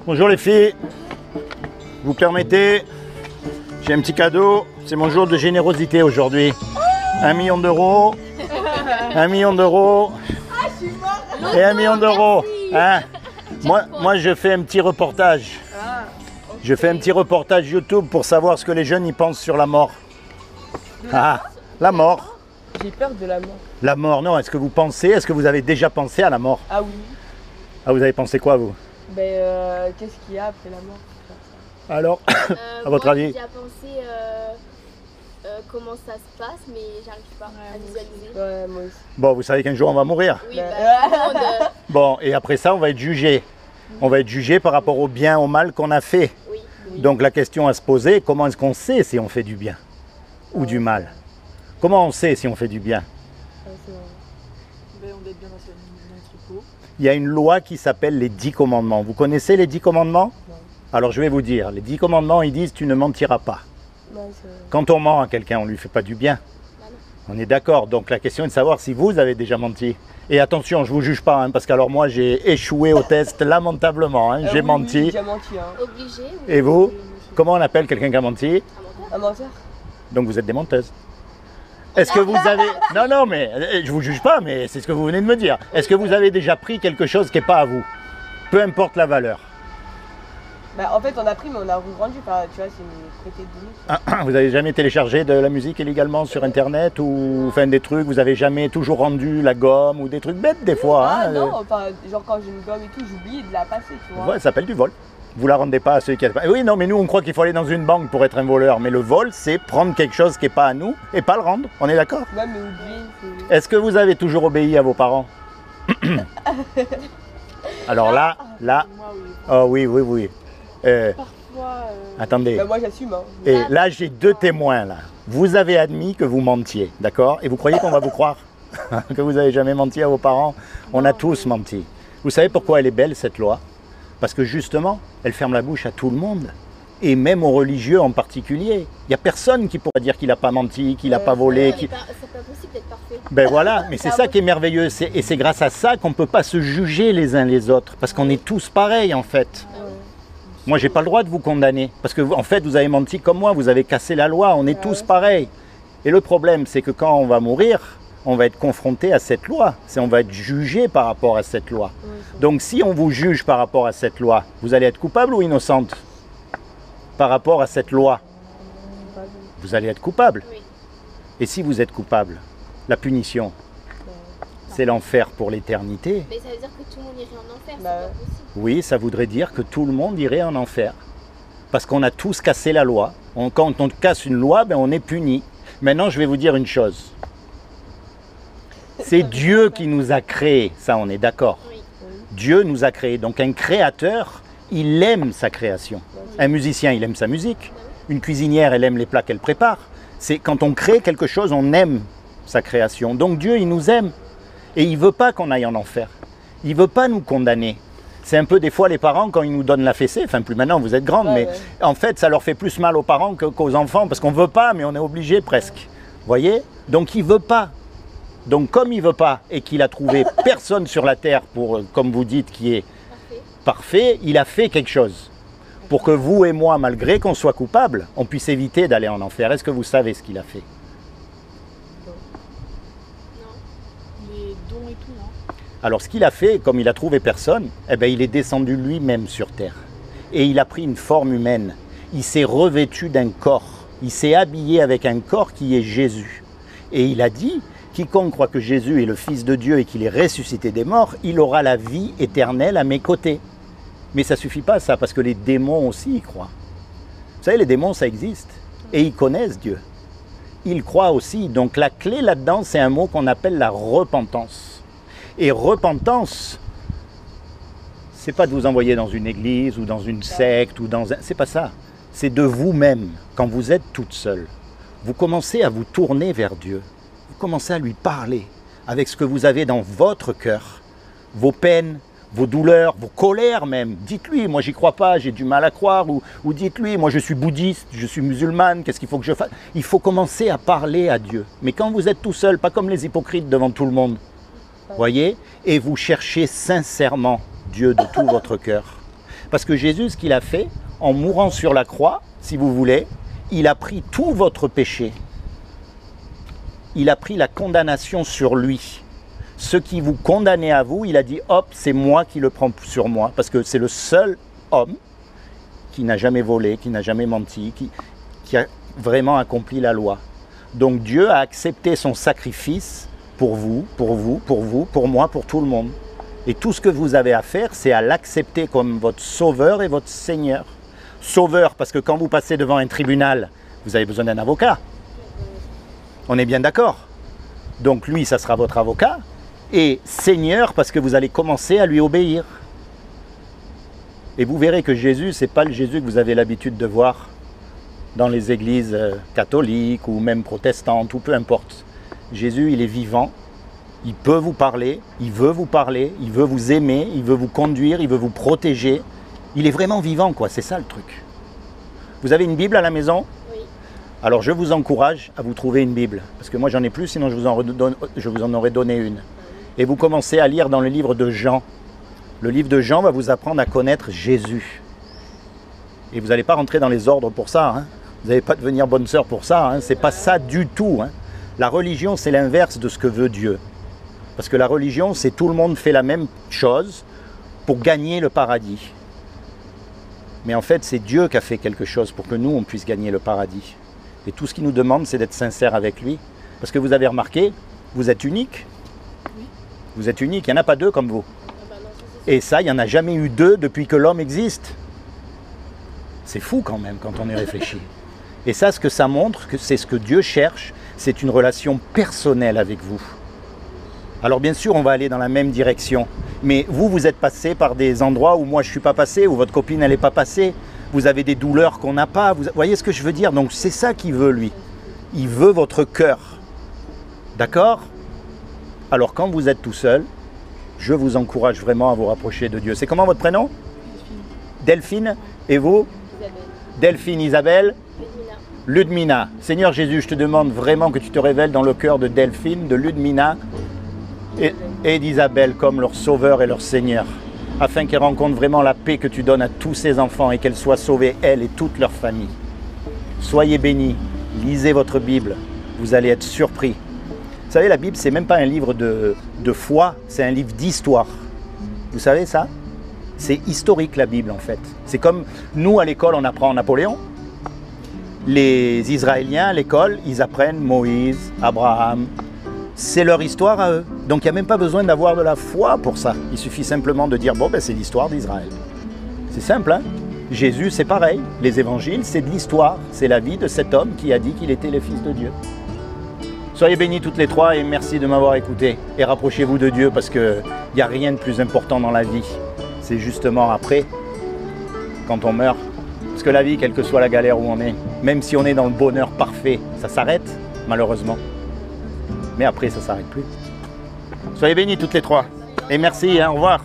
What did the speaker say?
Bonjour les filles, vous permettez, j'ai un petit cadeau, c'est mon jour de générosité aujourd'hui. 1 million d'euros, 1 million d'euros et 1 million d'euros. Hein? Moi je fais un petit reportage. Je fais un petit reportage YouTube pour savoir ce que les jeunes y pensent sur la mort. Ah, la mort. J'ai peur de la mort. La mort, non, est-ce que vous avez déjà pensé à la mort? Ah oui. Ah, vous avez pensé quoi vous? Qu'est-ce qu'il y a après la mort? Alors, à votre avis? J'ai déjà pensé comment ça se passe, mais j'arrive pas à visualiser. Ouais, moi aussi. Bon, vous savez qu'un jour on va mourir. Oui, tout le monde, Bon, et après ça, on va être jugé. On va être jugé par rapport au bien, au mal qu'on a fait. oui. Donc la question à se poser, comment est-ce qu'on sait si on fait du bien ou du mal? Comment on sait si on fait du bien? On doit être bien dans notre peau. Il y a une loi qui s'appelle les 10 commandements. Vous connaissez les 10 commandements? Non. Alors je vais vous dire, les 10 commandements, ils disent tu ne mentiras pas. Non, Quand on ment à quelqu'un, on ne lui fait pas du bien. On est d'accord. Donc la question est de savoir si vous avez déjà menti. Et attention, je ne vous juge pas, hein, parce qu'alors moi j'ai échoué au test lamentablement. Hein, j'ai oui, menti. Oui, j'ai menti. Hein. Obligé. Et vous, comment on appelle quelqu'un qui a menti? Un menteur? Donc vous êtes des menteuses. Est-ce que vous avez... Non, non, mais je vous juge pas, mais c'est ce que vous venez de me dire. Est-ce que vous avez déjà pris quelque chose qui n'est pas à vous? Peu importe la valeur. En fait, on a pris, mais on a revendu. Enfin, tu vois, c'est une prêtée de données. Vous avez jamais téléchargé de la musique illégalement sur Internet ou enfin des trucs, vous avez jamais toujours rendu la gomme ou des trucs bêtes des fois? Ah hein, non, enfin, genre quand j'ai une gomme et tout, j'oublie de la passer, tu vois. Ouais, ça s'appelle du vol. Vous la rendez pas à ceux qui... Oui, non, mais nous on croit qu'il faut aller dans une banque pour être un voleur, mais le vol c'est prendre quelque chose qui n'est pas à nous et pas le rendre, on est d'accord? Ouais, mais oublier, c'est... Est-ce que vous avez toujours obéi à vos parents? Alors là, Moi, oui. oh oui, oui, oui. Parfois... Attendez. moi, j'assume, hein. Et là, j'ai deux témoins, là. Vous avez admis que vous mentiez, d'accord? Et vous croyez qu'on va vous croire? Que vous n'avez jamais menti à vos parents? On a tous menti. Vous savez pourquoi elle est belle, cette loi? Parce que justement, elle ferme la bouche à tout le monde. Et même aux religieux en particulier. Il n'y a personne qui pourra dire qu'il n'a pas menti, qu'il n'a pas volé. C'est pas possible d'être parfait. Ben voilà, mais c'est ça qui est merveilleux. Et c'est grâce à ça qu'on ne peut pas se juger les uns les autres. Parce qu'on est tous pareils, en fait. Moi, j'ai pas le droit de vous condamner. Parce que, en fait, vous avez menti comme moi, vous avez cassé la loi, on est tous pareils. Et le problème, c'est que quand on va mourir, on va être confronté à cette loi. On va être jugé par rapport à cette loi. Donc, si on vous juge par rapport à cette loi, vous allez être coupable ou innocente? Par rapport à cette loi, vous allez être coupable. Oui. Et si vous êtes coupable, la punition, c'est l'enfer pour l'éternité. Mais ça veut dire que tout le monde irait en enfer, c'est Bah, pas possible. Oui, ça voudrait dire que tout le monde irait en enfer. Parce qu'on a tous cassé la loi. Quand on casse une loi, on est puni. Maintenant, je vais vous dire une chose. C'est Dieu qui nous a créés, ça on est d'accord. Oui. Dieu nous a créés. Donc un créateur, il aime sa création. Un musicien, il aime sa musique. Une cuisinière, elle aime les plats qu'elle prépare. C'est quand on crée quelque chose, on aime sa création. Donc Dieu, il nous aime. Et il ne veut pas qu'on aille en enfer. Il ne veut pas nous condamner. C'est un peu des fois les parents quand ils nous donnent la fessée, enfin plus maintenant vous êtes grande, mais en fait ça leur fait plus mal aux parents qu'aux enfants parce qu'on ne veut pas mais on est obligé presque. Vous voyez? Donc il ne veut pas. Donc comme il ne veut pas et qu'il a trouvé personne sur la terre pour, comme vous dites, qui est parfait, il a fait quelque chose. Pour que vous et moi, malgré qu'on soit coupables, on puisse éviter d'aller en enfer. Est-ce que vous savez ce qu'il a fait? Les dons et tout, hein. Alors ce qu'il a fait, comme il a trouvé personne, il est descendu lui-même sur terre. Et il a pris une forme humaine. Il s'est revêtu d'un corps. Il s'est habillé avec un corps qui est Jésus. Et il a dit, quiconque croit que Jésus est le Fils de Dieu et qu'il est ressuscité des morts, il aura la vie éternelle à mes côtés. Mais ça ne suffit pas ça, parce que les démons aussi y croient. Vous savez, les démons, ça existe. Et ils connaissent Dieu. Ils croient aussi. Donc la clé là-dedans, c'est un mot qu'on appelle la repentance. Et repentance, c'est pas de vous envoyer dans une église ou dans une secte ou dans un... C'est pas ça. C'est de vous-même, quand vous êtes toute seule. Vous commencez à vous tourner vers Dieu. Vous commencez à lui parler avec ce que vous avez dans votre cœur. Vos peines, vos douleurs, vos colères même. Dites-lui, moi j'y crois pas, j'ai du mal à croire. Ou dites-lui, moi je suis bouddhiste, je suis musulmane, qu'est-ce qu'il faut que je fasse? Il faut commencer à parler à Dieu. Mais quand vous êtes tout seul, pas comme les hypocrites devant tout le monde. Voyez? Et vous cherchez sincèrement Dieu de tout votre cœur. Parce que Jésus, ce qu'il a fait, en mourant sur la croix, si vous voulez, il a pris tout votre péché. Il a pris la condamnation sur lui. Ce qui vous condamnait à vous, il a dit, hop, c'est moi qui le prends sur moi. Parce que c'est le seul homme qui n'a jamais volé, qui n'a jamais menti, qui a vraiment accompli la loi. Donc Dieu a accepté son sacrifice pour vous, pour vous, pour vous, pour moi, pour tout le monde. Et tout ce que vous avez à faire, c'est à l'accepter comme votre sauveur et votre Seigneur. Sauveur, parce que quand vous passez devant un tribunal, vous avez besoin d'un avocat. On est bien d'accord? Donc lui, ça sera votre avocat. Et Seigneur, parce que vous allez commencer à lui obéir. Et vous verrez que Jésus, ce n'est pas le Jésus que vous avez l'habitude de voir dans les églises catholiques ou même protestantes, ou peu importe. Jésus, il est vivant, il peut vous parler, il veut vous aimer, il veut vous conduire, il veut vous protéger. Il est vraiment vivant, quoi, c'est ça le truc. Vous avez une Bible à la maison? Oui. Alors je vous encourage à vous trouver une Bible, parce que moi j'en ai plus, sinon je vous en aurais donné une. Et vous commencez à lire dans le livre de Jean. Le livre de Jean va vous apprendre à connaître Jésus. Et vous n'allez pas rentrer dans les ordres pour ça, hein. Vous n'allez pas devenir bonne sœur pour ça, hein. C'est pas ça du tout, hein. La religion, c'est l'inverse de ce que veut Dieu. Parce que la religion, c'est tout le monde fait la même chose pour gagner le paradis. Mais en fait, c'est Dieu qui a fait quelque chose pour que nous, on puisse gagner le paradis. Et tout ce qu'il nous demande, c'est d'être sincère avec lui. Parce que vous avez remarqué, vous êtes unique. Oui. Vous êtes unique, il n'y en a pas deux comme vous. Ah bah non, ça, c'est Et ça, il n'y en a jamais eu deux depuis que l'homme existe. C'est fou quand même, quand on y réfléchit. Et ça, ce que ça montre, c'est ce que Dieu cherche, c'est une relation personnelle avec vous. Alors bien sûr, on va aller dans la même direction. Mais vous, vous êtes passé par des endroits où moi je ne suis pas passé, où votre copine elle n'est pas passée. Vous avez des douleurs qu'on n'a pas. Vous voyez ce que je veux dire? Donc c'est ça qu'il veut, lui. Il veut votre cœur. D'accord? Alors quand vous êtes tout seul, je vous encourage vraiment à vous rapprocher de Dieu. C'est comment votre prénom? Delphine. Et vous? Isabelle. Delphine, Isabelle, Ludmila. Ludmina. Seigneur Jésus, je te demande vraiment que tu te révèles dans le cœur de Delphine, de Ludmina et d'Isabelle comme leur sauveur et leur Seigneur, afin qu'elles rencontrent vraiment la paix que tu donnes à tous ces enfants et qu'elles soient sauvées, elles et toute leur famille. Soyez bénis, lisez votre Bible, vous allez être surpris. Vous savez, la Bible, c'est même pas un livre de foi, c'est un livre d'histoire. Vous savez ça? C'est historique la Bible en fait. C'est comme nous à l'école, on apprend Napoléon. Les Israéliens à l'école, ils apprennent Moïse, Abraham. C'est leur histoire à eux. Donc il n'y a même pas besoin d'avoir de la foi pour ça. Il suffit simplement de dire, bon ben c'est l'histoire d'Israël. C'est simple, hein? Jésus c'est pareil. Les évangiles c'est de l'histoire. C'est la vie de cet homme qui a dit qu'il était le Fils de Dieu. Soyez bénis toutes les trois et merci de m'avoir écouté. Et rapprochez-vous de Dieu parce qu'il n'y a rien de plus important dans la vie. C'est justement après, quand on meurt. Parce que la vie, quelle que soit la galère où on est, même si on est dans le bonheur parfait, ça s'arrête, malheureusement. Mais après, ça ne s'arrête plus. Soyez bénis toutes les trois. Et merci, hein, au revoir.